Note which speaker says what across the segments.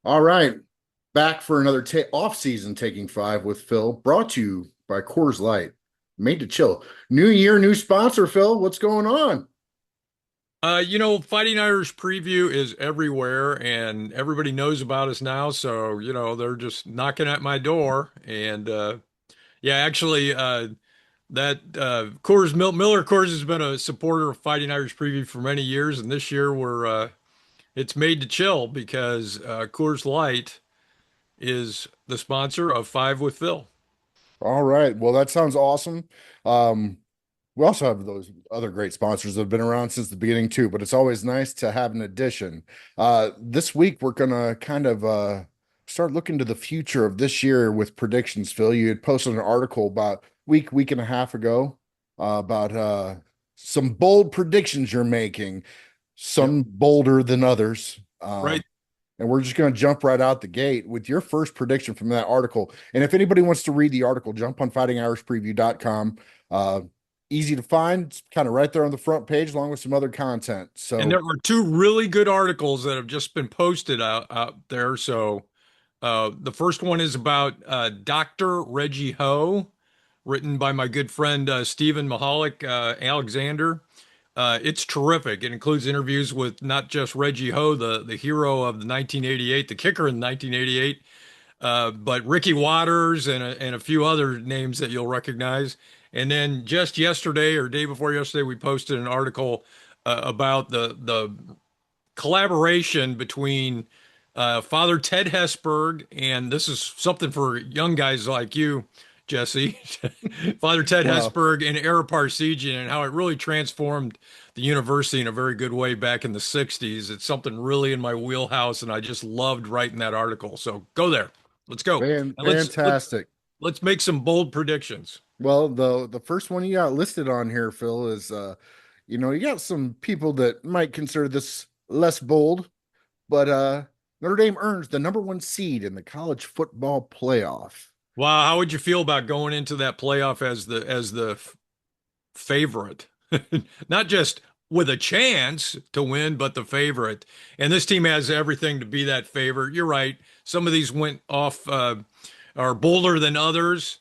Speaker 1: All right, back for another ta off-season Taking Five with Phil, brought to you by Coors Light, made to chill. New year, new sponsor, Phil. What's going on?
Speaker 2: Fighting Irish preview is everywhere and everybody knows about us now. So, they're just knocking at my door. And yeah, actually, that Miller Coors has been a supporter of Fighting Irish preview for many years. And this year it's made to chill because Coors Light is the sponsor of Five with Phil.
Speaker 1: All right, well, that sounds awesome. Um, we also have those other great sponsors that have been around since the beginning too, but it's always nice to have an addition. This week we're gonna kind of start looking to the future of this year with predictions. Phil, you had posted an article about week and a half ago about some bold predictions you're making,
Speaker 2: Yep.
Speaker 1: some bolder than others.
Speaker 2: Right.
Speaker 1: And we're just going to jump right out the gate with your first prediction from that article. And if anybody wants to read the article, jump on fightingirishpreview.com. Uh, Easy to find. It's kind of right there on the front page, along with some other content.
Speaker 2: And
Speaker 1: So,
Speaker 2: there are two really good articles that have just been posted out there. So the first one is about Dr. Reggie Ho, written by my good friend Stephen Mahalik Alexander. It's terrific. It includes interviews with not just Reggie Ho, the hero of the 1988, the kicker in 1988, but Ricky Waters and a few other names that you'll recognize. And then just yesterday or day before yesterday, we posted an article about the collaboration between Father Ted Hesburgh, and this is something for young guys like you, Jesse, Father Ted
Speaker 1: well,
Speaker 2: Hesburgh and Ara Parseghian, and how it really transformed the university in a very good way back in the 60s. It's something really in my wheelhouse, and I just loved writing that article. So go there. Let's go. And
Speaker 1: fantastic.
Speaker 2: let's make some bold predictions.
Speaker 1: Well, the first one you got listed on here, Phil, is you got some people that might consider this less bold, but Notre Dame earns the number one seed in the college football playoff.
Speaker 2: Wow, how would you feel about going into that playoff as the favorite? Not just with a chance to win, but the favorite. And this team has everything to be that favorite. You're right. Some of these went off are bolder than others.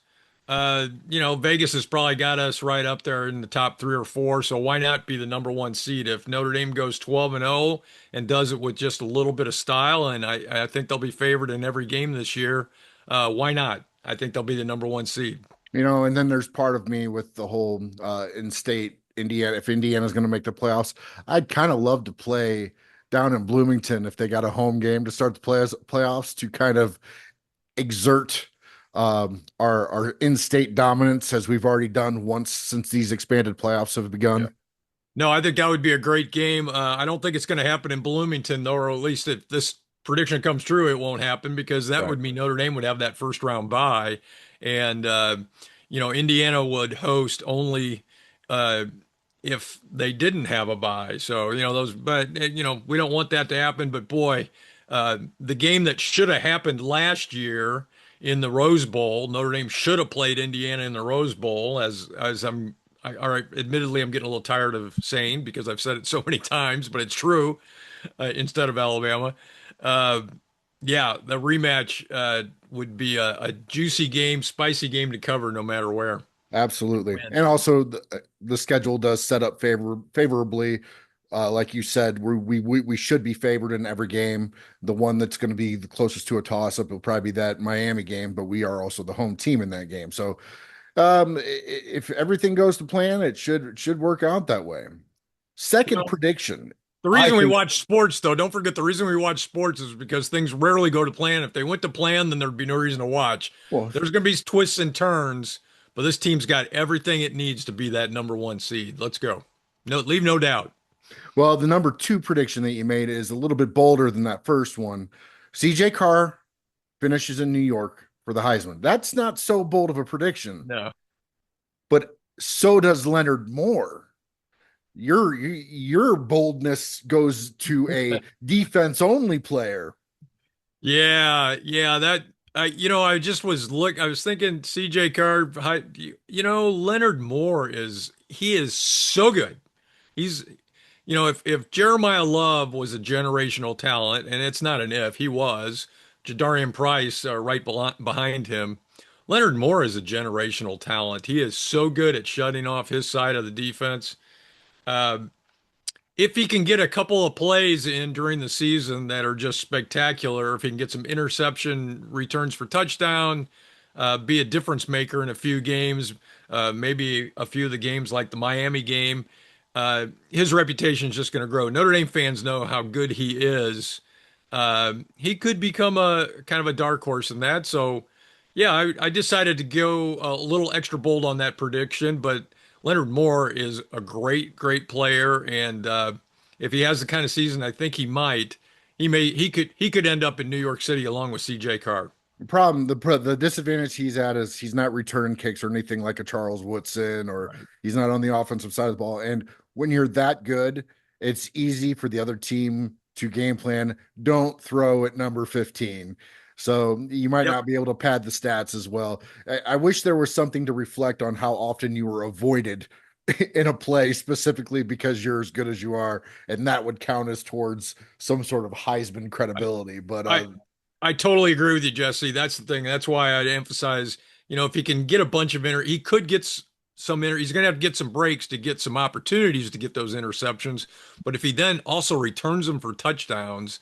Speaker 2: Vegas has probably got us right up there in the top three or four. So why not be the number one seed if Notre Dame goes 12-0 and does it with just a little bit of style? And I think they'll be favored in every game this year. Why not? I think they'll be the number one seed.
Speaker 1: And then there's part of me with the whole in-state Indiana. If Indiana's going to make the playoffs, I'd kind of love to play down in Bloomington if they got a home game to start the playoffs to kind of exert our in-state dominance as we've already done once since these expanded playoffs have
Speaker 2: Yeah.
Speaker 1: begun.
Speaker 2: No, I think that would be a great game. I don't think it's going to happen in Bloomington, though, or at least if this prediction comes true, it won't happen because that
Speaker 1: Right.
Speaker 2: would mean Notre Dame would have that first round bye. And, Indiana would host only uh, if they didn't have a bye. So, we don't want that to happen. But boy, the game that should have happened last year in the Rose Bowl, Notre Dame should have played Indiana in the Rose Bowl, as all right, admittedly, I'm getting a little tired of saying because I've said it so many times, but it's true. Instead of Alabama, uh, yeah, the rematch would be a juicy game, spicy game to cover no matter where.
Speaker 1: Absolutely.
Speaker 2: Man.
Speaker 1: And also the schedule does set up favorably. Like you said, we should be favored in every game. The one that's going to be the closest to a toss up will probably be that Miami game, but we are also the home team in that game. So if everything goes to plan, it should work out that way.
Speaker 2: You
Speaker 1: Second
Speaker 2: know,
Speaker 1: prediction.
Speaker 2: the
Speaker 1: I
Speaker 2: reason we
Speaker 1: think
Speaker 2: watch sports, though, don't forget the reason we watch sports is because things rarely go to plan. If they went to plan, then there'd be no reason to watch.
Speaker 1: well,
Speaker 2: There's going to be twists and turns, but this team's got everything it needs to be that number one seed. Let's go. No, leave no doubt.
Speaker 1: well, the number two prediction that you made is a little bit bolder than that first one. CJ Carr finishes in New York for the Heisman. That's not so bold of a prediction,
Speaker 2: No.
Speaker 1: but so does Leonard Moore. Your boldness goes to a defense only player.
Speaker 2: Yeah, yeah, I just I was thinking CJ Carr, Leonard Moore he is so good. He's, if Jeremiah Love was a generational talent, and it's not an if, he was, Jadarian Price right behind him. Leonard Moore is a generational talent. He is so good at shutting off his side of the defense. Uh, if he can get a couple of plays in during the season that are just spectacular, if he can get some interception returns for touchdown, be a difference maker in a few games, maybe a few of the games like the Miami game, his reputation is just going to grow. Notre Dame fans know how good he is. He could become a kind of a dark horse in that. So, yeah, I decided to go a little extra bold on that prediction, but Leonard Moore is a great, great player, and if he has the kind of season I think he might, he could end up in New York City along with C.J. Carr.
Speaker 1: The disadvantage he's at is he's not returning kicks or anything like a Charles Woodson, or
Speaker 2: Right.
Speaker 1: he's not on the offensive side of the ball. And when you're that good, it's easy for the other team to game plan, don't throw at number 15. So you might
Speaker 2: Yep.
Speaker 1: not be able to pad the stats as well. I wish there was something to reflect on how often you were avoided in a play specifically because you're as good as you are, and that would count as towards some sort of Heisman credibility. But
Speaker 2: I I totally agree with you, Jesse. That's the thing. That's why I'd emphasize, if he can get a bunch of he could get some he's going to have to get some breaks to get some opportunities to get those interceptions. But if he then also returns them for touchdowns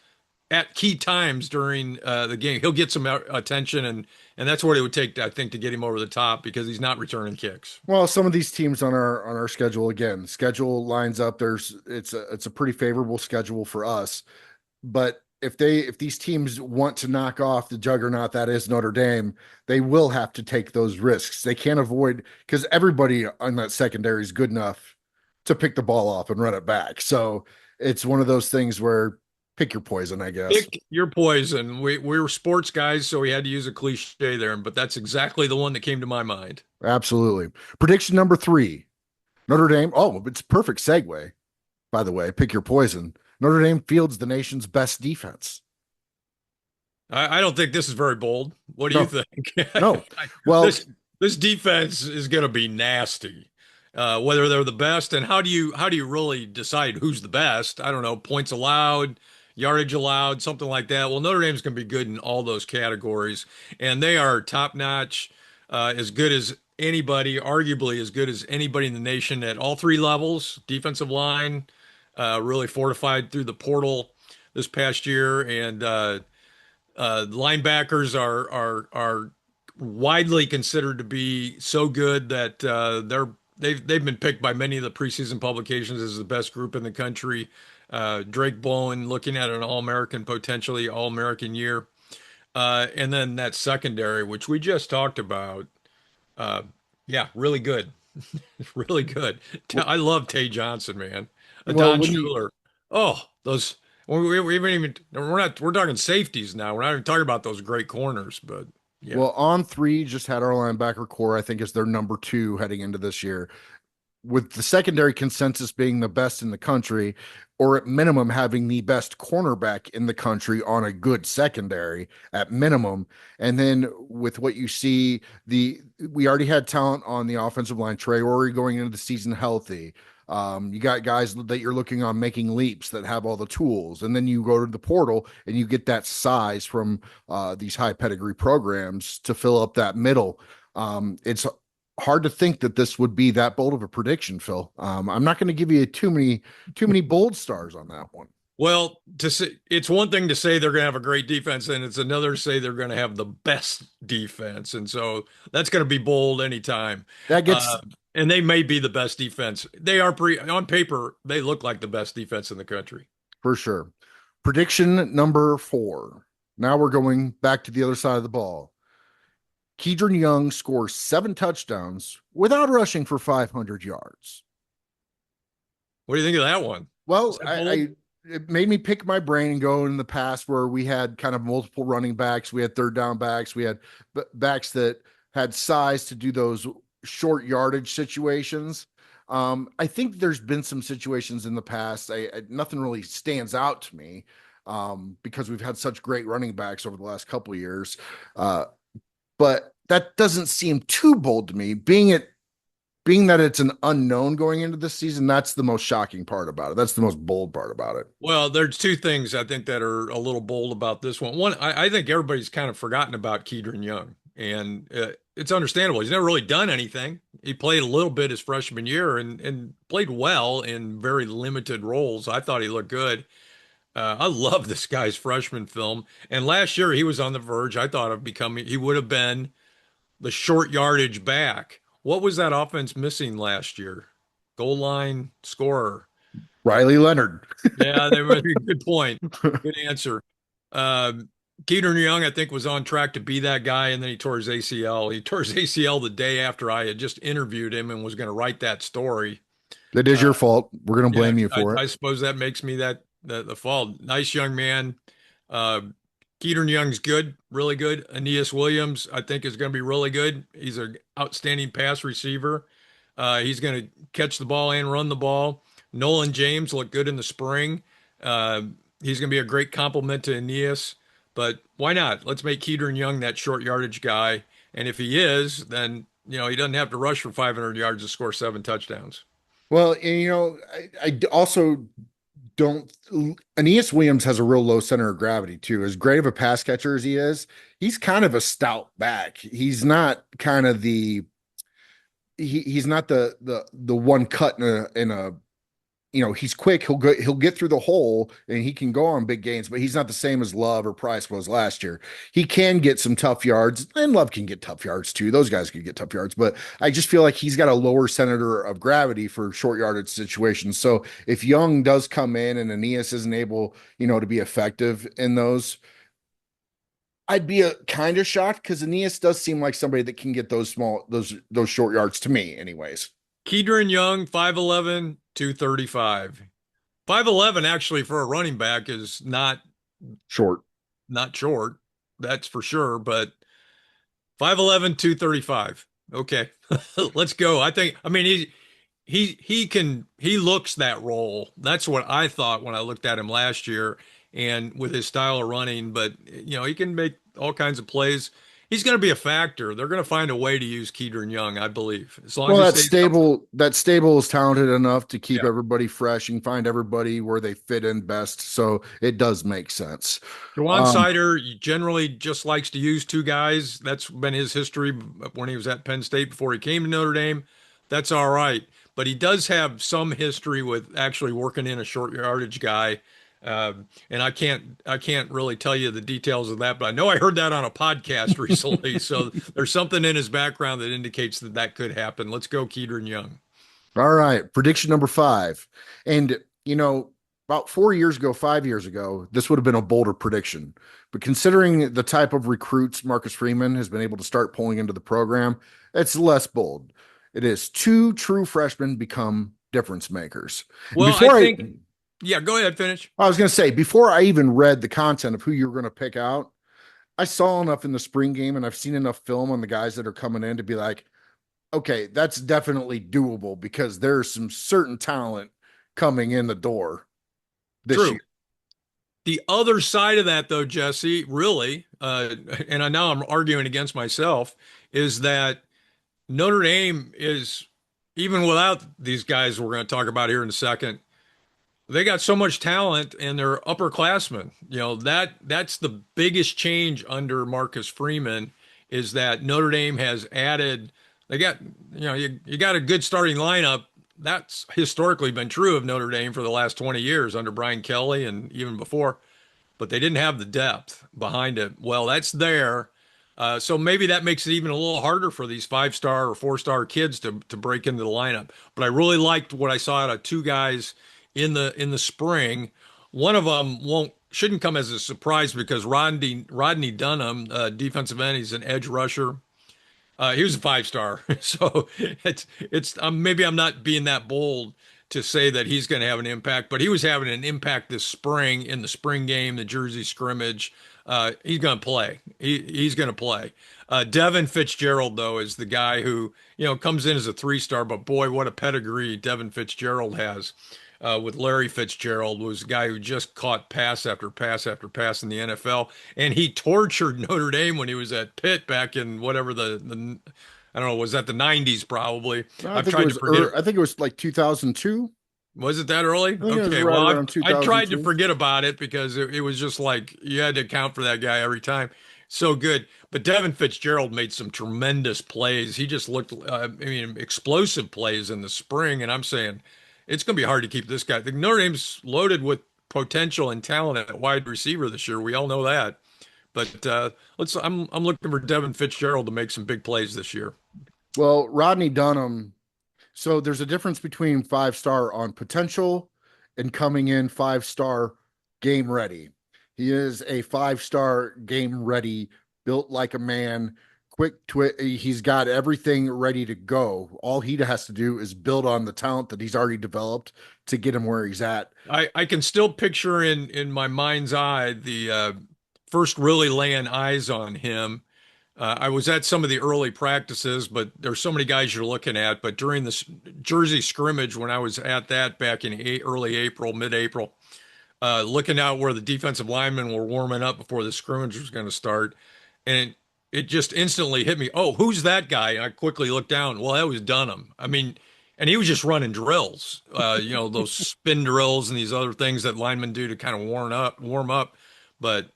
Speaker 2: at key times during the game, he'll get some attention, and that's what it would take, I think, to get him over the top because he's not returning kicks.
Speaker 1: well, some of these teams on our schedule, again, schedule lines up. It's a pretty favorable schedule for us. But if these teams want to knock off the juggernaut that is Notre Dame, they will have to take those risks. They can't avoid, because everybody on that secondary is good enough to pick the ball off and run it back. So it's one of those things where pick your poison, I guess.
Speaker 2: Pick your poison. We were sports guys, so we had to use a cliche there, but that's exactly the one that came to my mind.
Speaker 1: Absolutely. Prediction number three, Notre Dame. Oh, it's a perfect segue, by the way. Pick your poison. Notre Dame fields the nation's best defense.
Speaker 2: I don't think this is very bold. What do you
Speaker 1: No,
Speaker 2: think?
Speaker 1: no. Well,
Speaker 2: This this defense is going to be nasty. Whether they're the best, and how do you really decide who's the best? I don't know. Points allowed, yardage allowed, something like that. Well, Notre Dame's going to be good in all those categories, and they are top notch, as good as anybody, arguably as good as anybody in the nation at all three levels. Defensive line, really fortified through the portal this past year, and linebackers are widely considered to be so good that they've been picked by many of the preseason publications as the best group in the country. Drake Bowen looking at an All-American, potentially All-American year, and then that secondary, which we just talked about. Uh, yeah, really good, really good. I love Tay Johnson, man.
Speaker 1: well,
Speaker 2: Don
Speaker 1: when you
Speaker 2: Schuler. Oh, those. We haven't even. We're not. We're talking safeties now. We're not even talking about those great corners. But yeah,
Speaker 1: well, on three just had our linebacker core, I think, is their number two heading into this year, with the secondary consensus being the best in the country, or at minimum having the best cornerback in the country on a good secondary at minimum. And then with what you see, we already had talent on the offensive line. Trey Orey going into the season healthy. You got guys that you're looking on making leaps that have all the tools, and then you go to the portal and you get that size from these high pedigree programs to fill up that middle. It's hard to think that this would be that bold of a prediction, Phil. I'm not going to give you too many bold stars on that one.
Speaker 2: well, to say it's one thing to say they're going to have a great defense, and it's another to say they're going to have the best defense, and so that's going to be bold anytime.
Speaker 1: That
Speaker 2: Uh,
Speaker 1: gets
Speaker 2: and they may be the best defense. They are on paper. They look like the best defense in the country.
Speaker 1: for sure. Prediction number four. Now we're going back to the other side of the ball. Kedron Young scores 7 touchdowns without rushing for 500 yards.
Speaker 2: What do you think of that one? Is
Speaker 1: Well,
Speaker 2: that
Speaker 1: I
Speaker 2: bold?
Speaker 1: it made me pick my brain and go in the past where we had kind of multiple running backs. We had third down backs. We had backs that had size to do those short yardage situations. I think there's been some situations in the past. Nothing really stands out to me because we've had such great running backs over the last couple of years. But that doesn't seem too bold to me. Being at being that it's an unknown going into this season, that's the most shocking part about it. That's the most bold part about it.
Speaker 2: Well, there's two things I think that are a little bold about this one. One, I think everybody's kind of forgotten about Keedron Young, and it's understandable. He's never really done anything. He played a little bit his freshman year and played well in very limited roles. I thought he looked good. I love this guy's freshman film. And last year he was on the verge, I thought, of becoming, he would have been the short yardage back. What was that offense missing last year? Goal line scorer.
Speaker 1: Riley Leonard.
Speaker 2: Yeah, they were good point. Good answer. Um, Keaton Young, I think, was on track to be that guy, and then he tore his ACL. He tore his ACL the day after I had just interviewed him and was going to write that story.
Speaker 1: It is
Speaker 2: Uh,
Speaker 1: your fault. We're going to
Speaker 2: yeah,
Speaker 1: blame you for it.
Speaker 2: I suppose that makes me the fault. Nice young man. Uh, Keaton Young's good, really good. Aeneas Williams, I think, is going to be really good. He's an outstanding pass receiver. He's going to catch the ball and run the ball. Nolan James looked good in the spring. Uh, he's going to be a great complement to Aeneas. But why not? Let's make Keaton Young that short yardage guy. And if he is, then he doesn't have to rush for 500 yards to score 7 touchdowns.
Speaker 1: Well, and, also don't. Aeneas Williams has a real low center of gravity too. As great of a pass catcher as he is, he's kind of a stout back. He's not kind of he's not the one cut in a he's quick. He'll get through the hole and he can go on big gains, but he's not the same as Love or Price was last year. He can get some tough yards, and Love can get tough yards too. Those guys can get tough yards, but I just feel like he's got a lower center of gravity for short yardage situations. So if Young does come in and Aeneas isn't able, to be effective in those, I'd be a kind of shocked because Aeneas does seem like somebody that can get those short yards to me, anyways.
Speaker 2: Keedron Young, 5'11", 235. 5'11" actually for a running back is
Speaker 1: Short.
Speaker 2: not short, that's for sure, but 5'11", 235. Okay. Let's go. I mean he looks that role. That's what I thought when I looked at him last year and with his style of running, but he can make all kinds of plays. He's going to be a factor. They're going to find a way to use Keedron Young, I believe, as long as
Speaker 1: Well,
Speaker 2: he
Speaker 1: that
Speaker 2: stays healthy.
Speaker 1: stable that stable is talented enough to keep
Speaker 2: Yeah.
Speaker 1: everybody fresh and find everybody where they fit in best. So it does make sense.
Speaker 2: Jawan
Speaker 1: Um,
Speaker 2: Sider generally just likes to use two guys. That's been his history when he was at Penn State before he came to Notre Dame. That's all right. But he does have some history with actually working in a short yardage guy. And I can't really tell you the details of that, but I know I heard that on a podcast recently. So there's something in his background that indicates that that could happen. Let's go, Keedron Young.
Speaker 1: all right, prediction number 5. And about 4 years ago, 5 years ago, this would have been a bolder prediction. But considering the type of recruits Marcus Freeman has been able to start pulling into the program, it's less bold. It is two true freshmen become difference makers. And
Speaker 2: Well, yeah, go ahead, finish.
Speaker 1: I was going to say, before I even read the content of who you were going to pick out, I saw enough in the spring game and I've seen enough film on the guys that are coming in to be like, okay, that's definitely doable because there's some certain talent coming in the door this year.
Speaker 2: True. The other side of that, though, Jesse, really, and I know I'm arguing against myself, is that Notre Dame is, even without these guys we're going to talk about here in a second, they got so much talent and they're upperclassmen. That's the biggest change under Marcus Freeman is that Notre Dame has added, they got, you got a good starting lineup. That's historically been true of Notre Dame for the last 20 years under Brian Kelly and even before, but they didn't have the depth behind it. Well, that's there. So maybe that makes it even a little harder for these 5-star or 4-star kids to break into the lineup. But I really liked what I saw out of two guys in the spring. One of them shouldn't come as a surprise because Rodney Dunham, defensive end, he's an edge rusher. He was a 5-star, so maybe I'm not being that bold to say that he's going to have an impact, but he was having an impact this spring in the spring game, the Jersey scrimmage. He's going to play. He's going to play. Devin Fitzgerald, though, is the guy who comes in as a 3-star, but boy, what a pedigree Devin Fitzgerald has. With Larry Fitzgerald, was a guy who just caught pass after pass after pass in the NFL, and he tortured Notre Dame when he was at Pitt back in whatever I don't know, was that the 90s probably?
Speaker 1: I
Speaker 2: I've
Speaker 1: think it
Speaker 2: tried to
Speaker 1: was
Speaker 2: forget it.
Speaker 1: I think it was like 2002.
Speaker 2: Was it that early?
Speaker 1: I think it was
Speaker 2: Okay,
Speaker 1: right
Speaker 2: well,
Speaker 1: around
Speaker 2: I tried to
Speaker 1: 2002.
Speaker 2: forget about it because it was just like you had to account for that guy every time. So good. But Devin Fitzgerald made some tremendous plays. He just looked, I mean, explosive plays in the spring. And I'm saying it's going to be hard to keep this guy. The Notre Dame's loaded with potential and talent at wide receiver this year. We all know that. But I'm looking for Devin Fitzgerald to make some big plays this year.
Speaker 1: Well, Rodney Dunham. So there's a difference between 5 star on potential and coming in 5 star game ready. He is a 5 star game ready, built like a man, quick twit. He's got everything ready to go. All he has to do is build on the talent that he's already developed to get him where he's at.
Speaker 2: I can still picture in my mind's eye the first really laying eyes on him. I was at some of the early practices, but there's so many guys you're looking at. But during this Jersey scrimmage, when I was at that back in early April, mid-April, looking out where the defensive linemen were warming up before the scrimmage was going to start, and it just instantly hit me. Oh, who's that guy? And I quickly looked down. Well, that was Dunham. I mean, and he was just running drills, those spin drills and these other things that linemen do to kind of warm up. But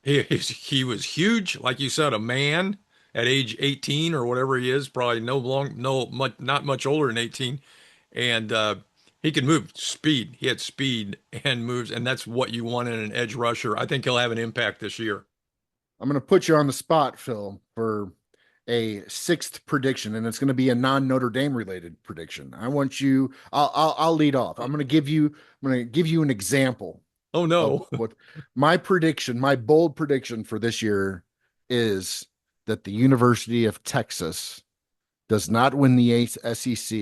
Speaker 2: he was huge, like you said, a man at age 18 or whatever he is, probably no much, not much older than 18, and he could move speed. He had speed and moves, and that's what you want in an edge rusher. I think he'll have an impact this year.
Speaker 1: I'm going to put you on the spot, Phil, for a sixth prediction, and it's going to be a non-Notre Dame related prediction. I want you. I'll lead off. I'm going to give you an example
Speaker 2: Oh
Speaker 1: of
Speaker 2: no.
Speaker 1: what my prediction, my bold prediction for this year is that the University of Texas does not win the SEC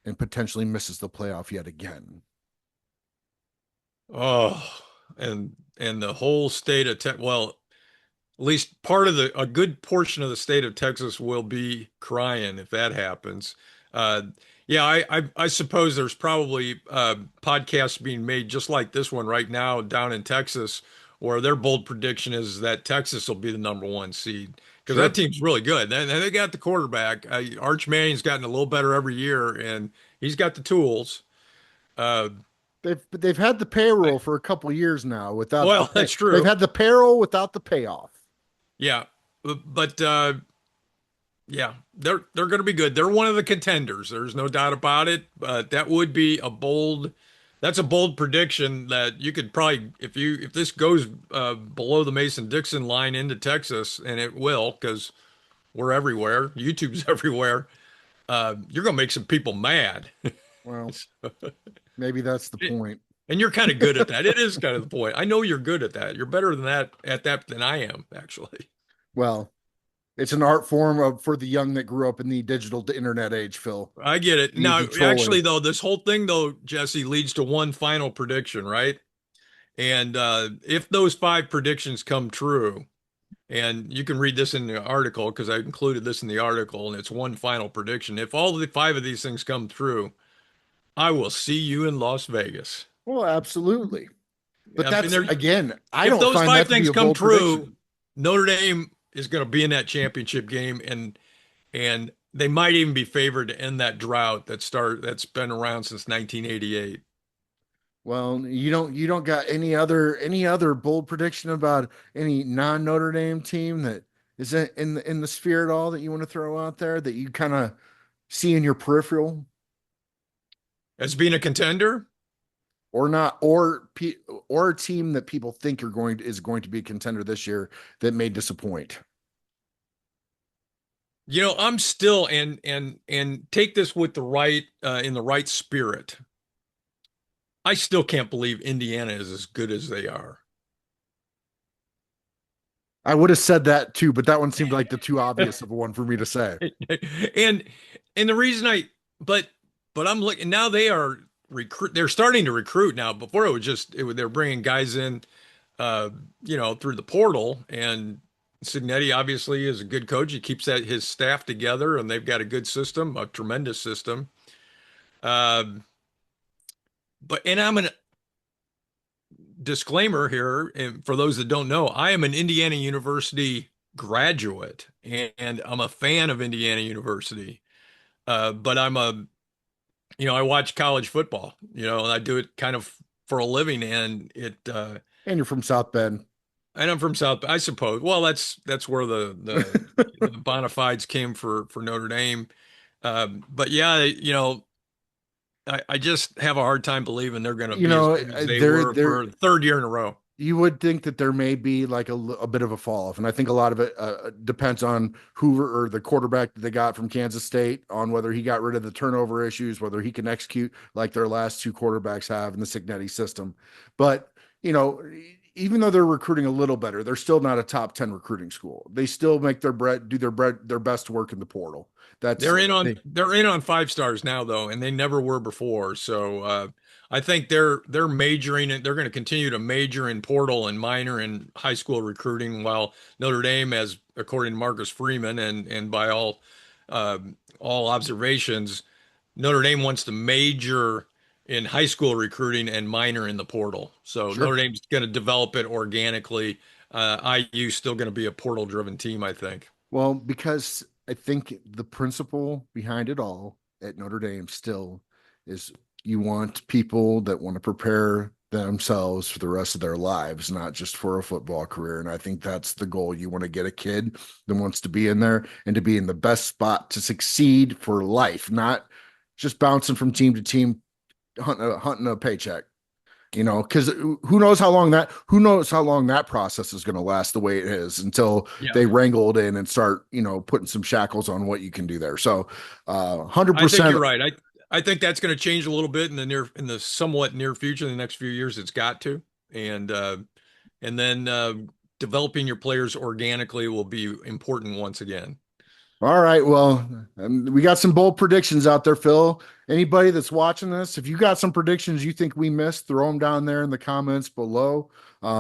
Speaker 1: and potentially misses the playoff yet again.
Speaker 2: Oh, and the whole state of Tech. Well, at least part of a good portion of the state of Texas will be crying if that happens. Uh, yeah, I suppose there's probably podcasts being made just like this one right now down in Texas, where their bold prediction is that Texas will be the number one seed because that
Speaker 1: Sure.
Speaker 2: team's really good. And they got the quarterback. Arch Manning's gotten a little better every year, and he's got the tools. Uh,
Speaker 1: They've had the payroll for a couple years now without the
Speaker 2: well,
Speaker 1: pay.
Speaker 2: that's
Speaker 1: They've
Speaker 2: true.
Speaker 1: had the payroll without the payoff.
Speaker 2: Yeah, but yeah, they're going to be good. They're one of the contenders. There's no doubt about it. But that would be that's a bold prediction that you could probably, if this goes below the Mason-Dixon line into Texas, and it will, because we're everywhere. YouTube's everywhere. You're going to make some people mad,
Speaker 1: Well, maybe that's the point.
Speaker 2: and you're kind of good at that. It is kind of the point. I know you're good at that. You're better than that at that than I am, actually.
Speaker 1: Well, it's an art form for the young that grew up in the digital internet age, Phil.
Speaker 2: I get it.
Speaker 1: The
Speaker 2: Now, actually,
Speaker 1: trolling.
Speaker 2: though, this whole thing, though, Jesse, leads to one final prediction, right? And if those five predictions come true, and you can read this in the article because I included this in the article, and it's one final prediction. If all the five of these things come true, I will see you in Las Vegas.
Speaker 1: Well, absolutely. But
Speaker 2: And
Speaker 1: that's again, I
Speaker 2: if
Speaker 1: don't
Speaker 2: those
Speaker 1: find
Speaker 2: five
Speaker 1: that to be
Speaker 2: things
Speaker 1: a
Speaker 2: come
Speaker 1: bold
Speaker 2: true,
Speaker 1: prediction.
Speaker 2: Notre Dame is going to be in that championship game, and they might even be favored to end that drought that's been around since 1988.
Speaker 1: Well, you don't got any other bold prediction about any non-Notre Dame team that isn't in the sphere at all that you want to throw out there that you kind of see in your peripheral
Speaker 2: As being a contender,
Speaker 1: or not or a team that people think is going to be a contender this year that may disappoint.
Speaker 2: I'm still and take this with the right in the right spirit. I still can't believe Indiana is as good as they are.
Speaker 1: I would have said that too, but that one seemed like the too obvious of a one for me to say.
Speaker 2: and and the reason but I'm looking now they're starting to recruit now. Before they're bringing guys in through the portal, and Signetti obviously is a good coach. He keeps his staff together, and they've got a good system, a tremendous system. Um, and I'm an disclaimer here, and for those that don't know, I am an Indiana University graduate, and I'm a fan of Indiana University. But I watch college football, and I do it kind of for a living,
Speaker 1: And you're from South Bend.
Speaker 2: and I'm from South, I suppose. Well, that's where the bona fides came for Notre Dame. But yeah, I just have a hard time believing they're going to
Speaker 1: You
Speaker 2: be as
Speaker 1: know,
Speaker 2: good as they
Speaker 1: there
Speaker 2: were
Speaker 1: there
Speaker 2: for the third year in a row.
Speaker 1: you would think that there may be like a bit of a fall off, and I think a lot of it depends on Hoover or the quarterback that they got from Kansas State, on whether he got rid of the turnover issues, whether he can execute like their last two quarterbacks have in the Signetti system. But you know, even though they're recruiting a little better, they're still not a top 10 recruiting school. They still make their best work in the portal. That's
Speaker 2: They're in on 5 stars now though, and they never were before. So I think they're majoring and they're going to continue to major in portal and minor in high school recruiting, while Notre Dame, as according to Marcus Freeman and by all observations, Notre Dame wants to major in high school recruiting and minor in the portal. So
Speaker 1: sure.
Speaker 2: Notre Dame's going to develop it organically. IU's still going to be a portal driven team, I think.
Speaker 1: Well, because I think the principle behind it all at Notre Dame still is you want people that want to prepare themselves for the rest of their lives, not just for a football career. And I think that's the goal. You want to get a kid that wants to be in there and to be in the best spot to succeed for life, not just bouncing from team to team, hunting a paycheck. Because who knows how long that process is going to last the way it is until
Speaker 2: Yeah.
Speaker 1: they wrangle it in and start putting some shackles on what you can do there. So
Speaker 2: I think
Speaker 1: 100%.
Speaker 2: you're right. I think that's going to change a little bit in the somewhat near future. In the next few years, it's got to, and uh, and then developing your players organically will be important once again.
Speaker 1: All right, well, we got some bold predictions out there, Phil. Anybody that's watching this, if you got some predictions you think we missed, throw them down there in the comments below.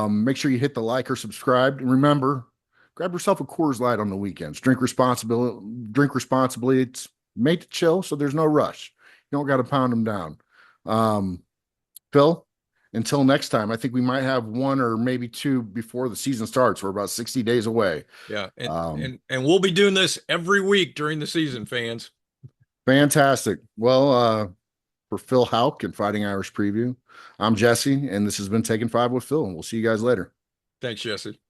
Speaker 1: Make sure you hit the like or subscribe, and remember, grab yourself a Coors Light on the weekends. Drink responsibly. It's made to chill, so there's no rush. You don't got to pound them down. Um, Phil, until next time, I think we might have one or maybe two before the season starts. We're about 60 days away.
Speaker 2: Yeah, and
Speaker 1: Um,
Speaker 2: and and we'll be doing this every week during the season, fans.
Speaker 1: Fantastic. Well, for Phil Hauk and Fighting Irish Preview, I'm Jesse, and this has been Taking Five with Phil, and we'll see you guys later.
Speaker 2: Thanks, Jesse.